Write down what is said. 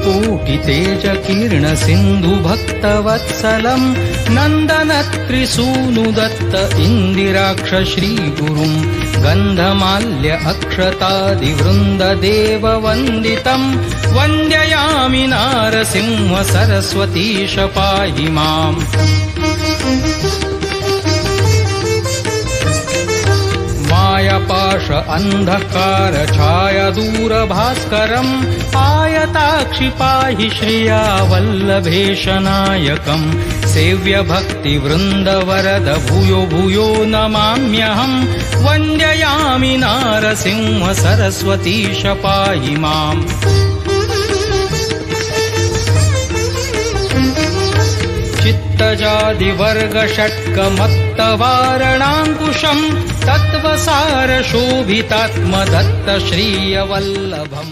कोटितेजकीर्णसिन्धुभक्तवत्सलम् नन्दनत्रिसूनुदत्त इन्दिराक्ष श्रीगुरुम् गन्धमाल्य अक्षतादिवृन्ददेववन्दितम् वन्द्ययामि नारसिंह सरस्वतीश पाहि माम्। मायापाश अन्धकार छाया दूरभास्करम् आयताक्षि पाहि श्रिया वल्लभेश नायकम् सेव्य भक्तिवृन्द वरद भूयो भूयो नमाम्यहम् वन्द्ययामि नारसिंह सरस्वतीश पाहि माम्। चित्तजादिवर्ग षट्कमत्तवारणाङ्कुशम् तत्त्वसार शोभितात्मदत्त श्रीयवल्लभम्